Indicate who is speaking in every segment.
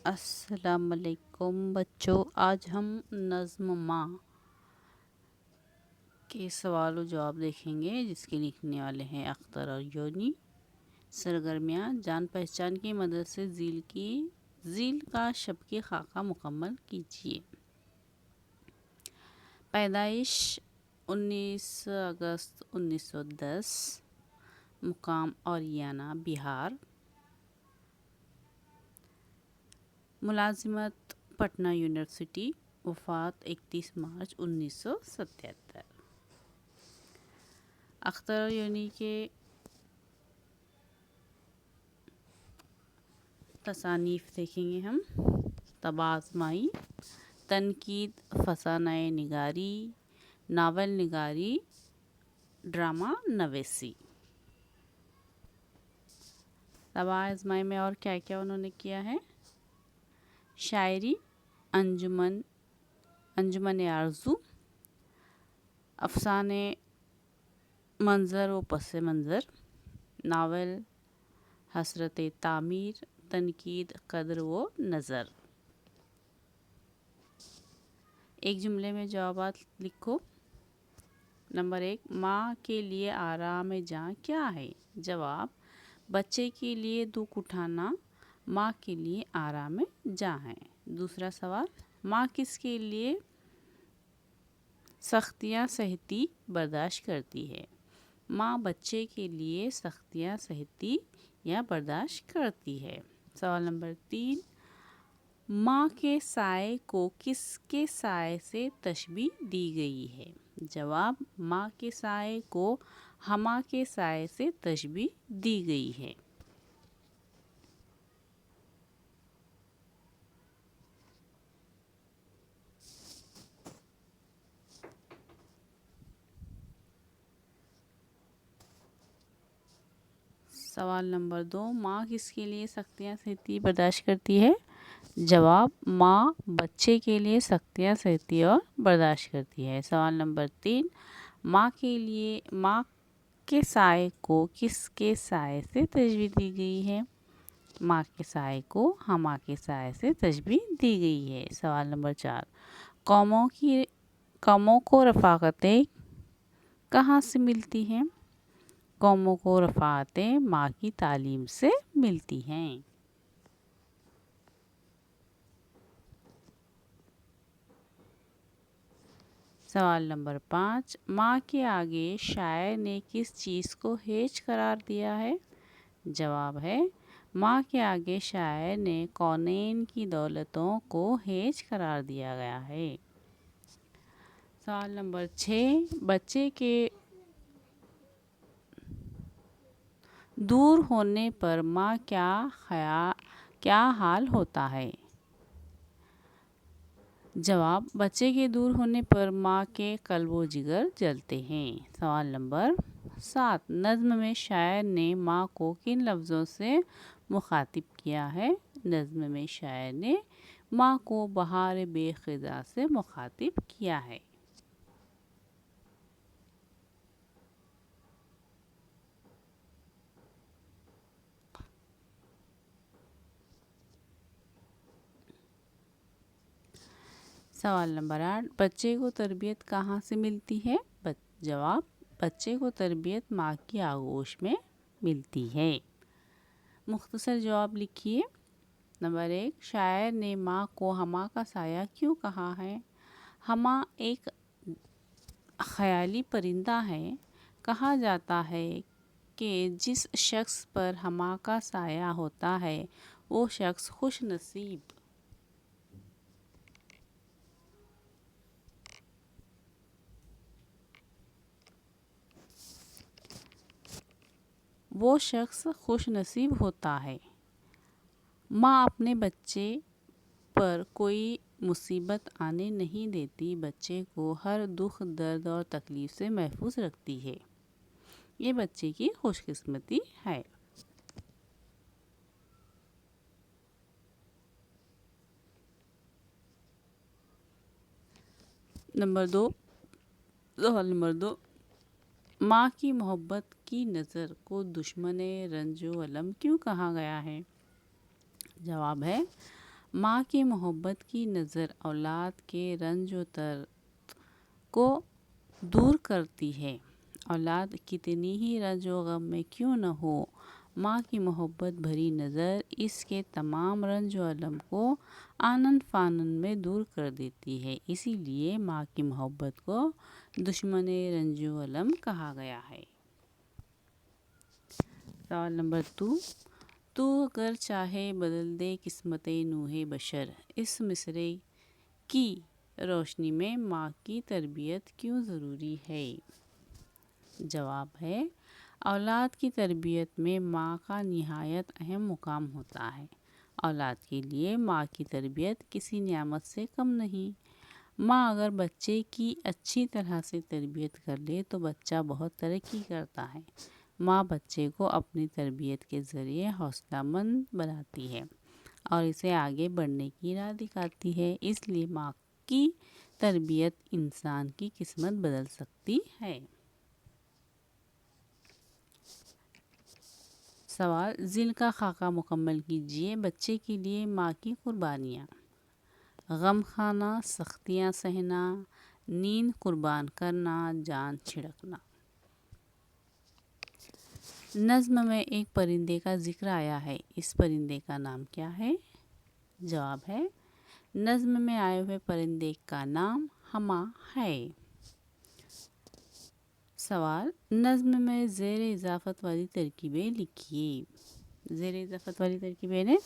Speaker 1: السلام علیکم بچوں، آج ہم نظم ماں کے سوال و جواب دیکھیں گے جس کے لکھنے والے ہیں اختر اور یونی۔ سرگرمیاں: جان پہچان کی مدد سے ذیل کا شبکی خاکہ مکمل کیجیے۔ پیدائش 19 اگست 1910، مقام اوریانہ بہار، ملازمت پٹنہ یونیورسٹی، وفات 31 مارچ 1977۔ اختر یونی کے تصانیف دیکھیں گے ہم۔ طبع آزمائی، تنقید، فسانہ نگاری، ناول نگاری، ڈرامہ نویسی۔ طبع آزمائی میں اور کیا کیا انہوں نے کیا ہے؟ شاعری، انجمن آرزو، افسانے منظر و پس منظر، ناول حسرت تعمیر، تنقید قدر و نظر۔ ایک جملے میں جوابات لکھو۔ نمبر 1، ماں کے لیے آرام جاں کیا ہے؟ جواب: بچے کے لیے دکھ اٹھانا ماں کے لیے آرام جاں ہے۔ دوسرا سوال، ماں کس کے لیے سختیاں سہتی برداشت کرتی ہے؟ ماں بچے کے لیے سختیاں سہتی یا برداشت کرتی ہے۔ سوال نمبر 3، ماں کے سائے کو کس کے سائے سے تشبیہ دی گئی ہے؟ جواب: ماں کے سائے کو ہما کے سائے سے تشبیہ دی گئی ہے۔ سوال نمبر 2، ماں کس کے لیے سختیاں سہتی برداشت کرتی ہے؟ جواب: ماں بچے کے لیے سختیاں سہتی اور برداشت کرتی ہے۔ سوال نمبر 3، ماں کے سائے کو کس کے سائے سے تشبیہ دی گئی ہے؟ ماں کے سائے کو ہما کے سائے سے تشبیہ دی گئی ہے۔ سوال نمبر 4، قوموں کو رفاقتیں کہاں سے ملتی ہیں؟ قوموں کو رفاقتیں ماں کی تعلیم سے ملتی ہیں۔ سوال نمبر 5، ماں کے آگے شاعر نے کس چیز کو ہیج قرار دیا ہے؟ جواب ہے: ماں کے آگے شاعر نے کونین کی دولتوں کو ہیج قرار دیا گیا ہے۔ سوال نمبر 6، بچے کے دور ہونے پر ماں کیا حال ہوتا ہے؟ جواب: بچے کے دور ہونے پر ماں کے قلب و جگر جلتے ہیں۔ سوال نمبر 7، نظم میں شاعر نے ماں کو کن لفظوں سے مخاطب کیا ہے؟ نظم میں شاعر نے ماں کو بہار بے خزاں سے مخاطب کیا ہے۔ سوال نمبر 8، بچے کو تربیت کہاں سے ملتی ہے؟ جواب: بچے کو تربیت ماں کی آغوش میں ملتی ہے۔ مختصر جواب لکھیے۔ نمبر 1، شاعر نے ماں کو ہما کا سایہ کیوں کہا ہے؟ ہما ایک خیالی پرندہ ہے۔ کہا جاتا ہے کہ جس شخص پر ہما کا سایہ ہوتا ہے وہ شخص خوش نصیب ہوتا ہے۔ ماں اپنے بچے پر کوئی مصیبت آنے نہیں دیتی، بچے کو ہر دکھ درد اور تکلیف سے محفوظ رکھتی ہے۔ یہ بچے کی خوش قسمتی ہے۔ سوال نمبر 2، ماں کی محبت کی نظر کو دشمن رنج و الم کیوں کہا گیا ہے؟ جواب ہے: ماں کی محبت کی نظر اولاد کے رنج و درد کو دور کرتی ہے۔ اولاد کتنی ہی رنج و غم میں کیوں نہ ہو، ماں کی محبت بھری نظر اس کے تمام رنج و الم کو آنن فانن میں دور کر دیتی ہے۔ اسی لیے ماں کی محبت کو دشمن رنج و الم کہا گیا ہے۔ سوال نمبر 2، تو اگر چاہے بدل دے قسمت نوح بشر، اس مصرعے کی روشنی میں ماں کی تربیت کیوں ضروری ہے؟ جواب ہے، اولاد کی تربیت میں ماں کا نہایت اہم مقام ہوتا ہے۔ اولاد کے لیے ماں کی تربیت کسی نعمت سے کم نہیں۔ ماں اگر بچے کی اچھی طرح سے تربیت کر لے تو بچہ بہت ترقی کرتا ہے۔ ماں بچے کو اپنی تربیت کے ذریعے حوصلہ مند بناتی ہے اور اسے آگے بڑھنے کی راہ دکھاتی ہے۔ اس لیے ماں کی تربیت انسان کی قسمت بدل سکتی ہے۔ سوال، ذیل کا خاکہ مکمل کیجیے۔ بچے کے لیے ماں کی قربانیاں: غم کھانا، سختیاں سہنا، نیند قربان کرنا، جان چھڑکنا۔ نظم میں ایک پرندے کا ذکر آیا ہے، اس پرندے کا نام کیا ہے؟ جواب ہے، نظم میں آئے ہوئے پرندے کا نام ہما ہے۔ سوال، نظم میں زیر اضافت والی ترکیبیں لکھیے۔ زیر اضافت والی ترکیبیں نے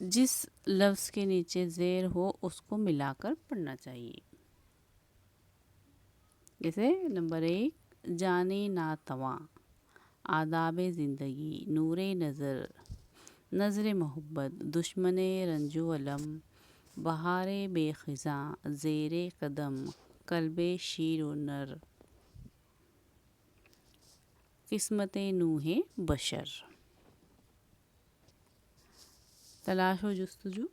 Speaker 1: جس لفظ کے نیچے زیر ہو اس کو ملا کر پڑھنا چاہیے۔ جیسے نمبر 1، جانے ناتواں، آداب زندگی، نور نظر، نظر محبت، دشمن رنج و الم، بہار بے خزاں، زیر قدم، قلب شیر و نر، قسمت نوح بشر۔ تلاش و جستجو: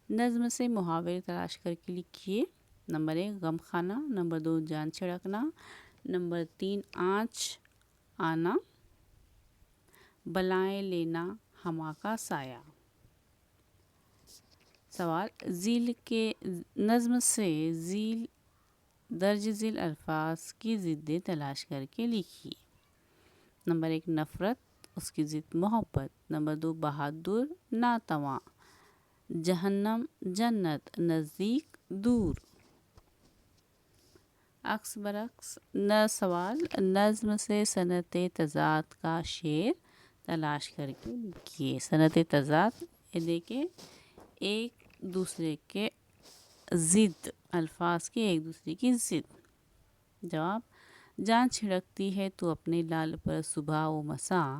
Speaker 1: نظم سے محاورے تلاش کر کے لکھیے۔ نمبر 1، غم کھانا، نمبر 2، جان چھڑکنا، نمبر 3، آنچ آنا، بلائیں لینا، ہما کا سایہ۔ سوال، ذیل کے نظم سے ذیل درج ذیل الفاظ کی ضدیں تلاش کر کے لکھیے۔ نمبر 1، نفرت، اس کی ضد محبت۔ نمبر 2، بہادر، ناتواں، جہنم، جنت، نزدیک، دور۔ عکس برعکس سوال، نظم سے صنعت تضاد کا شعر تلاش کر کے لکھیے۔ صنعت تضاد، یہ دیکھیں ایک دوسرے کے ضد، الفاظ کے ایک دوسرے کی ضد۔ جواب، جان چھڑکتی ہے تو اپنے لال پر صبح و مساء،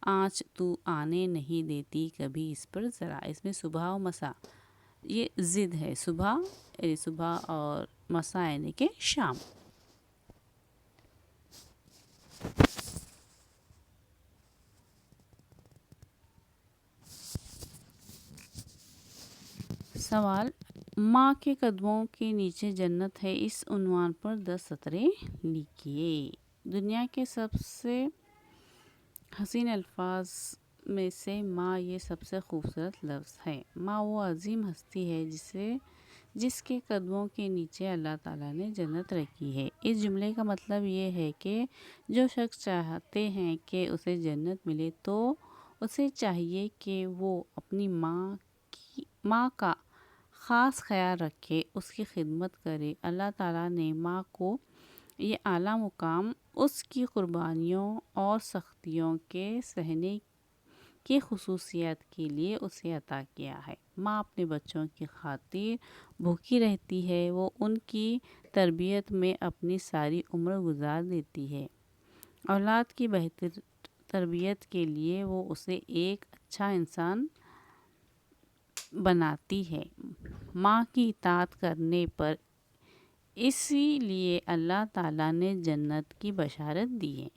Speaker 1: آنچ تو آنے نہیں دیتی کبھی اس پر ذرا۔ اس میں صبح و مساء یہ ضد ہے، صبح یعنی صبح اور مساء یعنی کہ شام۔ سوال، ماں کے قدموں کے نیچے جنت ہے، اس عنوان پر 10 سطریں لکھیے۔ دنیا کے سب سے حسین الفاظ میں سے ماں یہ سب سے خوبصورت لفظ ہے۔ ماں وہ عظیم ہستی ہے جس کے قدموں کے نیچے اللہ تعالیٰ نے جنت رکھی ہے۔ اس جملے کا مطلب یہ ہے کہ جو شخص چاہتے ہیں کہ اسے جنت ملے تو اسے چاہیے کہ وہ اپنی ماں کا خاص خیال رکھے، اس کی خدمت کرے۔ اللہ تعالیٰ نے ماں کو یہ اعلیٰ مقام اس کی قربانیوں اور سختیوں کے سہنے کی خصوصیت کے لیے اسے عطا کیا ہے۔ ماں اپنے بچوں کی خاطر بھوکی رہتی ہے، وہ ان کی تربیت میں اپنی ساری عمر گزار دیتی ہے۔ اولاد کی بہتر تربیت کے لیے وہ اسے ایک اچھا انسان بناتی ہے۔ ماں کی اطاعت کرنے پر اسی لیے اللہ تعالیٰ نے جنت کی بشارت دی ہے۔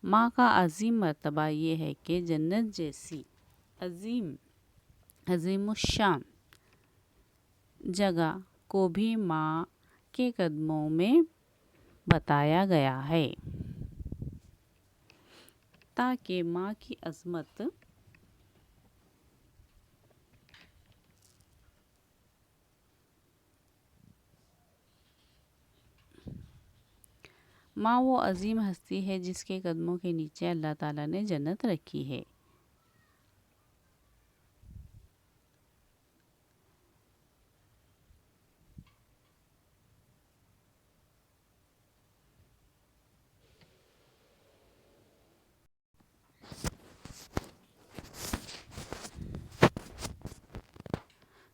Speaker 1: ماں کا عظیم مرتبہ یہ ہے کہ جنت جیسی عظیم الشان جگہ کو بھی ماں کے قدموں میں بتایا گیا ہے تاکہ ماں کی عظمت ماں وہ عظیم ہستی ہے جس کے قدموں کے نیچے اللہ تعالیٰ نے جنت رکھی ہے۔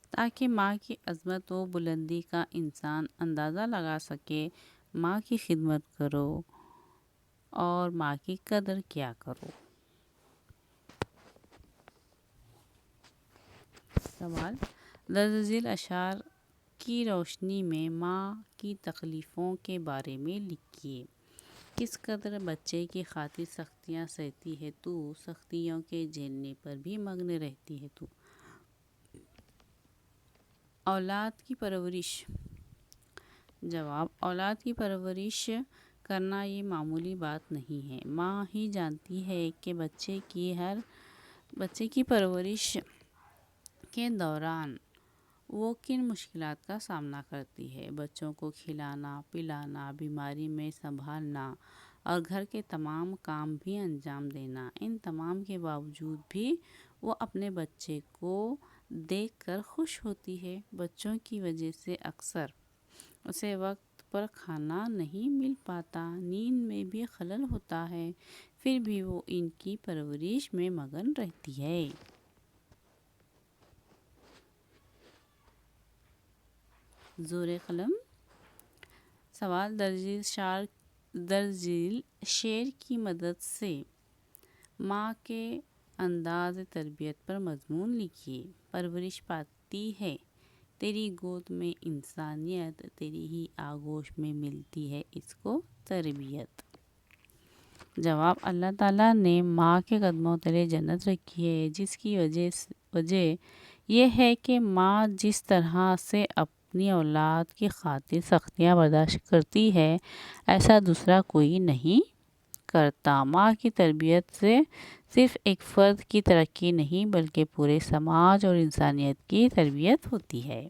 Speaker 1: تاکہ ماں کی عظمت و بلندی کا انسان اندازہ لگا سکے، ماں کی خدمت کرو اور ماں کی قدر کیا کرو۔ سوال، درج ذیل اشعار کی روشنی میں ماں کی تکلیفوں کے بارے میں لکھیے۔ کس قدر بچے کی خاطر سختیاں سہتی ہے تو، سختیوں کے جھیلنے پر بھی مگن رہتی ہے تو۔ اولاد کی پرورش۔ جواب، اولاد کی پرورش کرنا یہ معمولی بات نہیں ہے۔ ماں ہی جانتی ہے کہ بچے کی پرورش کے دوران وہ کن مشکلات کا سامنا کرتی ہے۔ بچوں کو کھلانا، پلانا، بیماری میں سنبھالنا اور گھر کے تمام کام بھی انجام دینا، ان تمام کے باوجود بھی وہ اپنے بچے کو دیکھ کر خوش ہوتی ہے۔ بچوں کی وجہ سے اکثر اسے وقت پر کھانا نہیں مل پاتا، نیند میں بھی خلل ہوتا ہے، پھر بھی وہ ان کی پرورش میں مگن رہتی ہے۔ زور قلم۔ سوال، درج ذیل شعر کی مدد سے ماں کے انداز تربیت پر مضمون لکھیے۔ پرورش پاتی ہے تیری گود میں انسانیت، تیری ہی آغوش میں ملتی ہے اس کو تربیت۔ جواب، اللہ تعالیٰ نے ماں کے قدموں تلے جنت رکھی ہے، جس کی وجہ یہ ہے کہ ماں جس طرح سے اپنی اولاد کی خاطر سختیاں برداشت کرتی ہے، ایسا دوسرا کوئی نہیں کرتا۔ ماں کی تربیت سے صرف ایک فرد کی ترقی نہیں بلکہ پورے سماج اور انسانیت کی تربیت ہوتی ہے۔